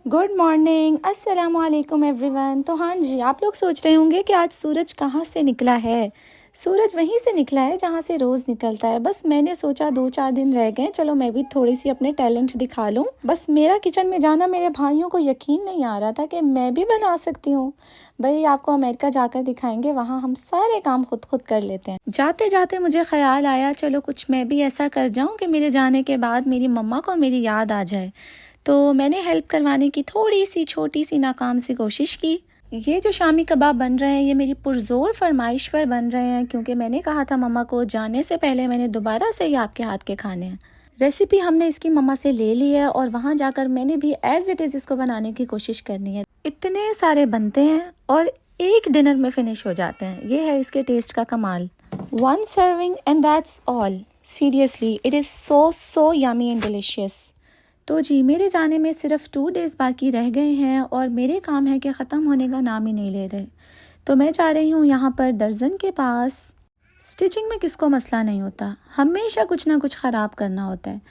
Good morning, अस्सलाम वालेकुम everyone. तो हाँ जी, आप लोग सोच रहे होंगे कि आज सूरज कहाँ से निकला है। सूरज वहीं से निकला है जहाँ से रोज़ निकलता है। बस मैंने सोचा 2-4 दिन रह गए, चलो मैं भी थोड़ी सी अपने टैलेंट दिखा लूँ। बस मेरा किचन में जाना मेरे भाइयों को यकीन नहीं आ रहा था कि मैं भी बना सकती हूँ। भाई आपको अमेरिका जाकर दिखाएंगे, वहाँ हम सारे काम खुद कर लेते हैं। जाते जाते मुझे ख्याल आया चलो कुछ मैं भी ऐसा कर जाऊँ कि मेरे जाने के बाद मेरी मम्मा को मेरी याद आ जाए। तो मैंने हेल्प करवाने की थोड़ी सी छोटी सी नाकाम सी कोशिश की। ये जो शामी कबाब बन रहे हैं ये मेरी पुरजोर फरमाइश पर बन रहे हैं, क्योंकि मैंने कहा था मम्मा को जाने से पहले मैंने दोबारा से ही आपके हाथ के खाने हैं। रेसिपी हमने इसकी मम्मा से ले ली है और वहाँ जाकर मैंने भी एज इट इज़ इसको बनाने की कोशिश करनी है। इतने सारे बनते हैं और एक डिनर में फिनिश हो जाते हैं। ये है इसके टेस्ट का कमाल। 1 serving and that's all. Seriously it is so yummy and delicious. तो जी मेरे जाने में सिर्फ 2 डेज़ बाकी रह गए हैं और मेरे काम है कि ख़त्म होने का नाम ही नहीं ले रहे। तो मैं जा रही हूँ यहाँ पर दर्जन के पास। स्टिचिंग में किसको मसला नहीं होता, हमेशा कुछ ना कुछ ख़राब करना होता है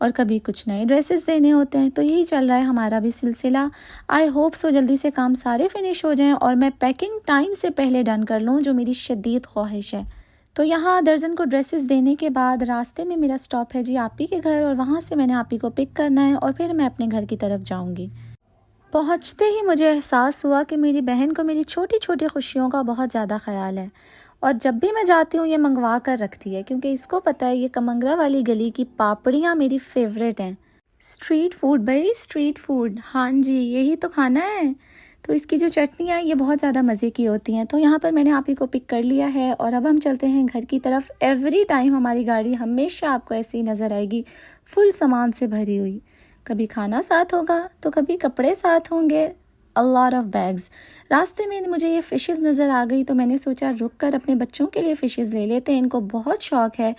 और कभी कुछ नए ड्रेसेस देने होते हैं। तो यही चल रहा है हमारा भी सिलसिला। आई होप सो जल्दी से काम सारे फिनिश हो जाएं और मैं पैकिंग टाइम से पहले डन कर लूँ, जो मेरी शदीद ख्वाहिश है। तो यहाँ दर्जन को ड्रेसेस देने के बाद रास्ते में मेरा स्टॉप है जी आपी के घर, और वहाँ से मैंने आपी को पिक करना है और फिर मैं अपने घर की तरफ जाऊँगी। पहुँचते ही मुझे एहसास हुआ कि मेरी बहन को मेरी छोटी छोटी खुशियों का बहुत ज़्यादा ख्याल है और जब भी मैं जाती हूँ ये मंगवा कर रखती है, क्योंकि इसको पता है ये कमंगरा वाली गली की पापड़ियाँ मेरी फेवरेट हैं। स्ट्रीट फूड भाई, स्ट्रीट फूड, हाँ जी यही तो खाना है। तो इसकी जो चटनियाँ ये बहुत ज़्यादा मज़े की होती हैं। तो यहाँ पर मैंने आप ही को पिक कर लिया है और अब हम चलते हैं घर की तरफ। एवरी टाइम हमारी गाड़ी हमेशा आपको ऐसी ही नज़र आएगी, फुल सामान से भरी हुई। कभी खाना साथ होगा तो कभी कपड़े साथ होंगे, अ लॉट ऑफ बैग्स। रास्ते में मुझे ये फ़िशेज़ नज़र आ गई तो मैंने सोचा रुक कर अपने बच्चों के लिए फ़िशेज़ ले लेते हैं। इनको बहुत शौक़ है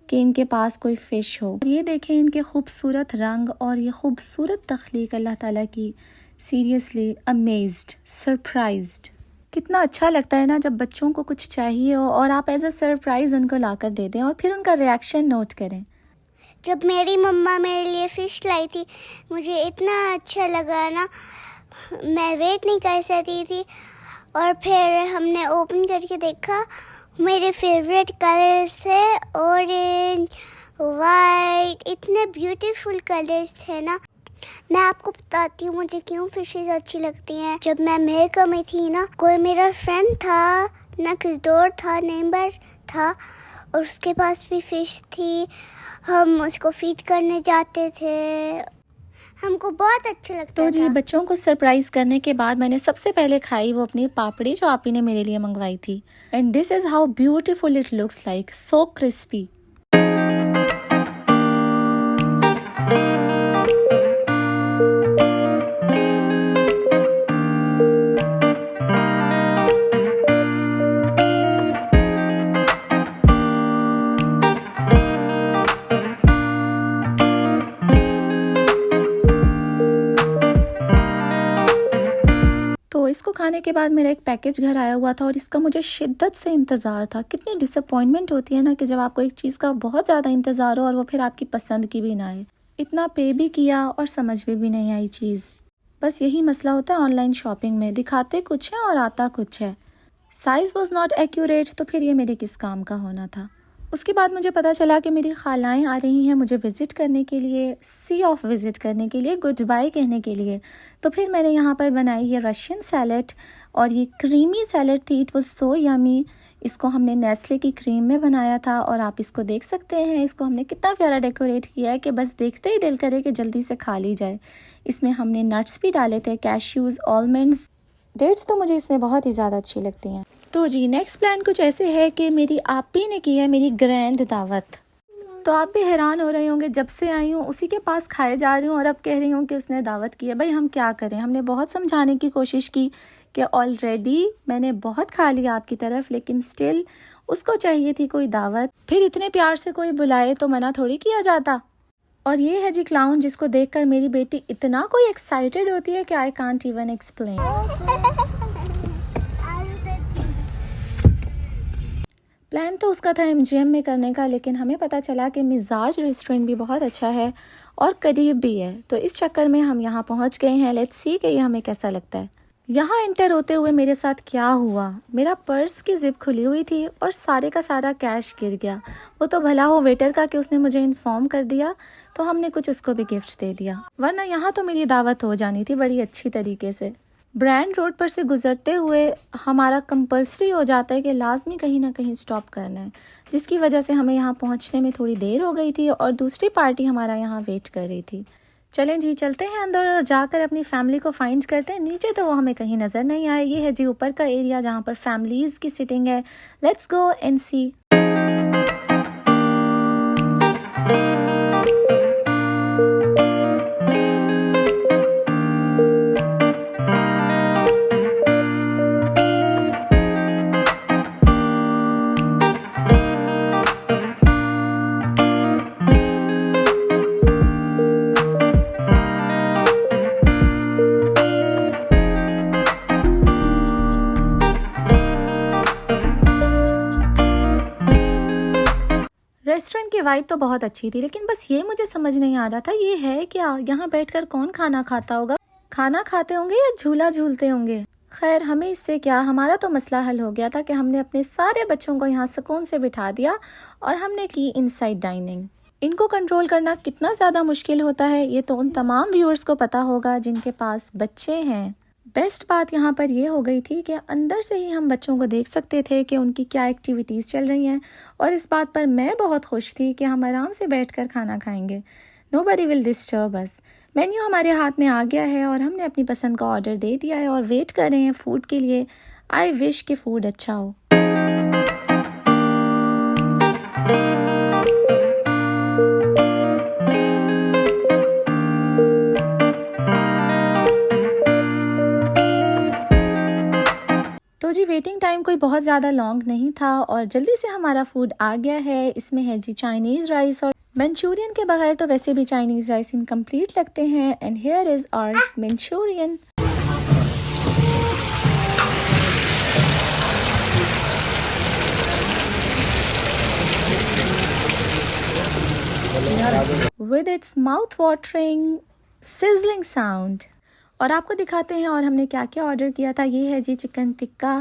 कि इनके पास कोई फ़िश हो। ये देखें इनके खूबसूरत रंग और ये खूबसूरत तख्लीक अल्लाह ताला की। Seriously amazed, surprised. कितना अच्छा लगता है ना जब बच्चों को कुछ चाहिए हो और आप एज अ सरप्राइज़ उनको लाकर दे दें और फिर उनका रिएक्शन नोट करें। जब मेरी मम्मा मेरे लिए फ़िश लाई थी मुझे इतना अच्छा लगा ना, मैं वेट नहीं कर सकती थी। और फिर हमने ओपन करके देखा, मेरे फेवरेट कलर्स थे ऑरेंज, वाइट, इतने ब्यूटीफुल कलर्स थे ना। मैं आपको बताती हूँ मुझे क्यों फ़िशेज़ अच्छी लगती हैं। जब मैं अमेरिका में थी ना, कोई मेरा फ्रेंड था, नेक्स्ट डोर था, नेबर था, और उसके पास भी फ़िश थी। हम उसको फीड करने जाते थे, हमको बहुत अच्छा लगता था। तो जी बच्चों को सरप्राइज़ करने के बाद मैंने सबसे पहले खाई वो अपनी पापड़ी जो आपी ने मेरे लिए मंगवाई थी। And this is how beautiful it looks like, so crispy. तो इसको खाने के बाद मेरा एक पैकेज घर आया हुआ था और इसका मुझे शिद्दत से इंतज़ार था। कितनी डिसअपॉइंटमेंट होती है ना कि जब आपको एक चीज़ का बहुत ज़्यादा इंतज़ार हो और वो फिर आपकी पसंद की भी ना आए। इतना पे भी किया और समझ में भी नहीं आई चीज़। बस यही मसला होता है ऑनलाइन शॉपिंग में, दिखाते कुछ है और आता कुछ है। साइज़ वॉज नॉट एक्यूरेट, तो फिर ये मेरे किस काम का होना था। उसके बाद मुझे पता चला कि मेरी खालाएँ आ रही हैं मुझे विज़िट करने के लिए, सी ऑफ विज़िट करने के लिए, गुड बाय कहने के लिए। तो फिर मैंने यहाँ पर बनाई ये रशियन सैलेड और ये क्रीमी सैलेड थी। It was so yummy. इसको हमने नेस्ले की क्रीम में बनाया था और आप इसको देख सकते हैं, इसको हमने कितना प्यारा डेकोरेट किया है कि बस देखते ही दिल करे कि जल्दी से खा ली जाए। इसमें हमने नट्स भी डाले थे, कैश्यूज़, आलमंड्स, डेट्स तो मुझे इसमें बहुत ही ज़्यादा अच्छी लगती हैं। तो जी नेक्स्ट प्लान कुछ ऐसे है कि मेरी आपी ने की है मेरी ग्रैंड दावत। तो आप भी हैरान हो रहे होंगे, जब से आई हूँ उसी के पास खाए जा रही हूँ और अब कह रही हूँ कि उसने दावत की है। भाई हम क्या करें, हमने बहुत समझाने की कोशिश की कि ऑलरेडी मैंने बहुत खा लिया आपकी तरफ, लेकिन स्टिल उसको चाहिए थी कोई दावत। फिर इतने प्यार से कोई बुलाए तो मना थोड़ी किया जाता। और ये है जी क्लाउन, जिसको देखकर मेरी बेटी इतना कोई एक्साइटेड होती है कि I can't even explain. Plan तो उसका था MGM में करने का, लेकिन हमें पता चला कि मिजाज रेस्टोरेंट भी बहुत अच्छा है और करीब भी है, तो इस चक्कर में हम यहाँ पहुँच गए हैं। लेट्स सी कि ये हमें कैसा लगता है। यहाँ एंटर होते हुए मेरे साथ क्या हुआ, मेरा पर्स की जिप खुली हुई थी और सारे का सारा कैश गिर गया। वो तो भला हो वेटर का कि उसने मुझे इन्फॉर्म कर दिया, तो हमने कुछ उसको भी गिफ्ट दे दिया, वरना यहाँ तो मेरी दावत हो जानी थी बड़ी अच्छी तरीके से। ब्रांड रोड पर से गुजरते हुए हमारा कंपल्सरी हो जाता है कि लाजमी कहीं ना कहीं स्टॉप करना है, जिसकी वजह से हमें यहाँ पहुँचने में थोड़ी देर हो गई थी और दूसरी पार्टी हमारा यहाँ वेट कर रही थी। चलें जी, चलते हैं अंदर और जाकर अपनी फैमिली को फाइंड करते हैं। नीचे तो वो हमें कहीं नज़र नहीं आए। ये है जी ऊपर का एरिया जहाँ पर फैमिलीज़ की सिटिंग है। Let's go and see. Restaurant की वाइब तो बहुत अच्छी थी, लेकिन बस ये मुझे समझ नहीं आ रहा था ये है क्या, यहाँ बैठकर कौन खाना खाता होगा? खाना खाते होंगे या झूला झूलते होंगे? खैर हमें इससे क्या, हमारा तो मसला हल हो गया था कि हमने अपने सारे बच्चों को यहाँ सुकून से बिठा दिया और हमने की इनसाइड डाइनिंग। इनको कंट्रोल करना कितना ज़्यादा मुश्किल होता है ये तो उन तमाम व्यूअर्स को पता होगा जिनके पास बच्चे हैं। बेस्ट बात यहाँ पर ये हो गई थी कि अंदर से ही हम बच्चों को देख सकते थे कि उनकी क्या एक्टिविटीज़ चल रही हैं, और इस बात पर मैं बहुत खुश थी कि हम आराम से बैठकर खाना खाएंगे। Nobody will disturb us. Menu हमारे हाथ में आ गया है और हमने अपनी पसंद का ऑर्डर दे दिया है और वेट कर रहे हैं फूड के लिए। आई विश कि फूड अच्छा हो। तो जी वेटिंग टाइम कोई बहुत ज़्यादा लॉन्ग नहीं था और जल्दी से हमारा फूड आ गया है। इसमें है जी चाइनीज़ राइस, और मंचूरियन के बगैर तो वैसे भी चाइनीज़ राइस इनकम्प्लीट लगते हैं। And here is our Manchurian. With its mouth-watering sizzling sound। और आपको दिखाते हैं और हमने क्या क्या ऑर्डर किया था। ये है जी chicken tikka,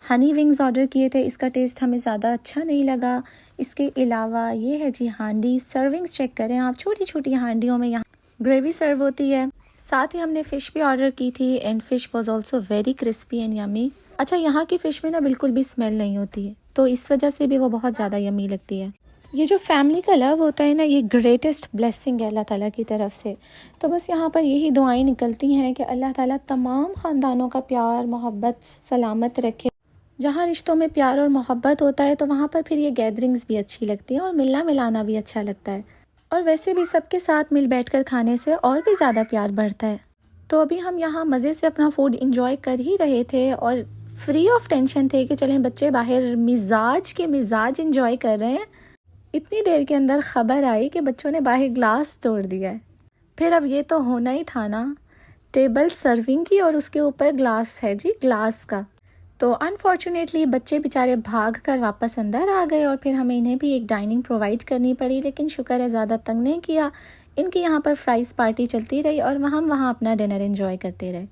honey wings order किए थे, इसका टेस्ट हमें ज़्यादा अच्छा नहीं लगा। इसके अलावा ये है जी हांडी, सर्विंग्स चेक करें आप, छोटी छोटी हांडियों में यहाँ ग्रेवी सर्व होती है। साथ ही हमने फ़िश भी ऑर्डर की थी and fish was also very crispy and yummy. अच्छा, यहाँ की फ़िश में ना बिल्कुल भी स्मेल नहीं होती है, तो इस वजह से भी वो बहुत ज़्यादा यमी लगती है। ये जो फैमिली का लव होता है ना, ये ग्रेटेस्ट ब्लेसिंग है अल्लाह ताला की तरफ से। तो बस यहाँ पर यही दुआएं निकलती हैं कि अल्लाह ताला तमाम ख़ानदानों का प्यार मोहब्बत सलामत रखे। जहाँ रिश्तों में प्यार और मोहब्बत होता है तो वहाँ पर फिर ये गैदरिंग्स भी अच्छी लगती हैं और मिलना मिलाना भी अच्छा लगता है, और वैसे भी सबके साथ मिल बैठकर खाने से और भी ज़्यादा प्यार बढ़ता है। तो अभी हम यहाँ मज़े से अपना फूड इंजॉय कर ही रहे थे और फ्री ऑफ टेंशन थे कि चलें बच्चे बाहर मिजाज इंजॉय कर रहे हैं। इतनी देर के अंदर खबर आई कि बच्चों ने बाहर ग्लास तोड़ दिया है। फिर अब ये तो होना ही था ना, टेबल सर्विंग की और उसके ऊपर ग्लास है जी, ग्लास का। तो अनफॉर्चुनेटली बच्चे बेचारे भाग कर वापस अंदर आ गए और फिर हमें इन्हें भी एक डाइनिंग प्रोवाइड करनी पड़ी, लेकिन शुक्र है ज़्यादा तंग नहीं किया। इनकी यहाँ पर फ्राइज़ पार्टी चलती रही और हम वहाँ अपना डिनर एंजॉय करते रहे।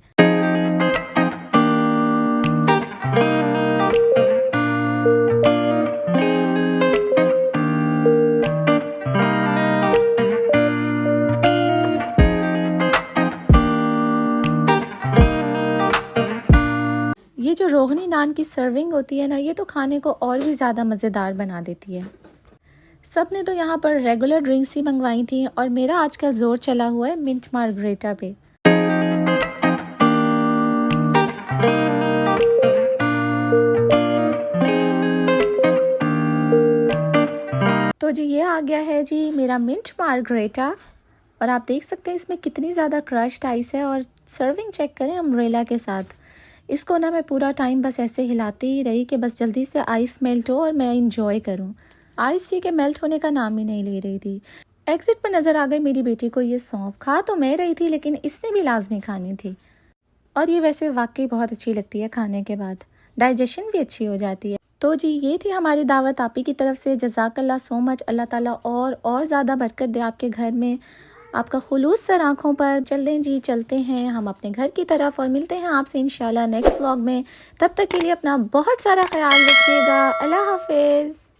ये जो रोगनी नान की सर्विंग होती है ना, ये तो खाने को और भी ज़्यादा मज़ेदार बना देती है। सब ने तो यहाँ पर रेगुलर ड्रिंक्स ही मंगवाई थी और मेरा आजकल जोर चला हुआ है मिंट मार्गरेटा पे। तो जी ये आ गया है जी मेरा मिंट मार्गरेटा, और आप देख सकते हैं इसमें कितनी ज़्यादा क्रश्ड आइस है, और सर्विंग चेक करें अम्ब्रेला के साथ। इसको ना मैं पूरा टाइम बस ऐसे हिलाती ही रही कि बस जल्दी से आइस मेल्ट हो और मैं इंजॉय करूं। आइस थी कि मेल्ट होने का नाम ही नहीं ले रही थी। एग्जिट पर नज़र आ गई मेरी बेटी को ये सौंफ। खा तो मैं रही थी लेकिन इसने भी लाजमी खानी थी, और ये वैसे वाकई बहुत अच्छी लगती है खाने के बाद, डाइजेशन भी अच्छी हो जाती है। तो जी ये थी हमारी दावत आप ही की तरफ से। जज़ाकल्लाह सो मच। अल्लाह ताला और ज़्यादा बरकत दे आपके घर में, आपका खुलूस सर आँखों पर। चलें जी, चलते हैं हम अपने घर की तरफ और मिलते हैं आपसे इंशाल्लाह नेक्स्ट व्लॉग में। तब तक के लिए अपना बहुत सारा ख्याल रखिएगा। अल्लाह हाफिज़।